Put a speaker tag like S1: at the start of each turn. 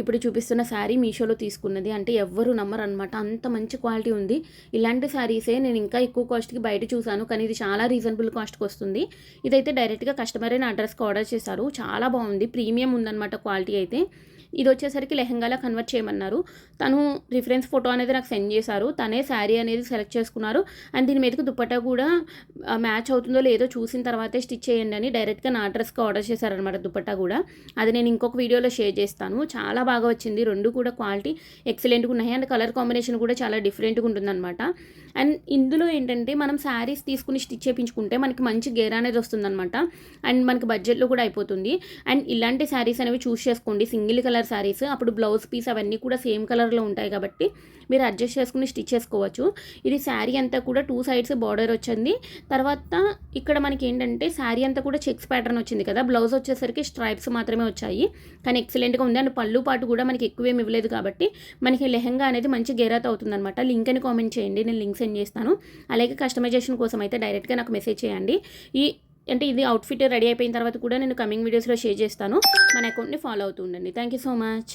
S1: ఇప్పుడు చూపిస్తున్న శారీ మీషోలో తీసుకున్నది. అంటే ఎవ్వరు నమ్మరనమాట, అంత మంచి క్వాలిటీ ఉంది. ఇలాంటి శారీసే నేను ఇంకా ఎక్కువ కాస్ట్కి బయట చూసాను, కానీ ఇది చాలా రీజనబుల్ కాస్ట్కి వస్తుంది. ఇదైతే డైరెక్ట్గా కస్టమరే నా అడ్రస్కి ఆర్డర్ చేశారు. చాలా బాగుంది, ప్రీమియం ఉందన్నమాట క్వాలిటీ అయితే. ఇది వచ్చేసరికి లెహంగాలా కన్వర్ట్ చేయమన్నారు. తను రిఫరెన్స్ ఫోటో అనేది నాకు సెండ్ చేశారు. తనే శారీ అనేది సెలెక్ట్ చేసుకున్నారు. అండ్ దీని మీదకి దుపట్టా కూడా మ్యాచ్ అవుతుందో లేదో చూసిన తర్వాతే స్టిచ్ చేయండి అని డైరెక్ట్గా నా అడ్రస్కి ఆర్డర్ చేశారనమాట దుపట్టా కూడా. అది నేను ఇంకొక వీడియోలో షేర్ చేస్తాను. చాలా బాగా వచ్చింది, రెండు కూడా క్వాలిటీ ఎక్సలెంట్గా ఉన్నాయి. అండ్ కలర్ కాంబినేషన్ కూడా చాలా డిఫరెంట్గా ఉంటుందన్నమాట. అండ్ ఇందులో ఏంటంటే మనం శారీస్ తీసుకుని స్టిచ్ చేయించుకుంటే మనకి మంచి గేర్ అనేది వస్తుందన్నమాట. అండ్ మనకి బడ్జెట్లో కూడా అయిపోతుంది. అండ్ ఇలాంటి శారీస్ అనేవి చూస్ చేసుకోండి, సింగిల్ కలర్ శారీస్. అప్పుడు బ్లౌజ్ పీస్ అవన్నీ కూడా సేమ్ కలర్లో ఉంటాయి కాబట్టి మీరు అడ్జస్ట్ చేసుకుని స్టిచ్ చేసుకోవచ్చు. ఇది శారీ అంతా కూడా 2 సైడ్స్ బార్డర్ వచ్చింది. తర్వాత ఇక్కడ మనకి ఏంటంటే శారీ అంతా కూడా చెక్స్ ప్యాటర్న్ వచ్చింది కదా, బ్లౌజ్ వచ్చేసరికి స్ట్రైప్స్ మాత్రమే వచ్చాయి. కానీ ఎక్సలెంట్గా ఉంది. అండ్ పళ్ళు పాటు కూడా మనకి ఎక్కువేమి ఇవ్వలేదు కాబట్టి మనకి లెహంగా అనేది మంచి గేరాత్ అవుతుందన్నమాట. లింక్ అని కామెంట్ చేయండి, నేను లింక్ సెండ్ చేస్తాను. అలాగే కస్టమైజేషన్ కోసం అయితే డైరెక్ట్గా నాకు మెసేజ్ చేయండి. ఇది అవుట్ఫిట్ రెడీ అయిపోయిన తర్వాత కూడా నేను కమింగ్ వీడియోస్లో షేర్ చేస్తాను. మన అకౌంట్ని ఫాలో అవుతూ ఉండండి. Thank you so much.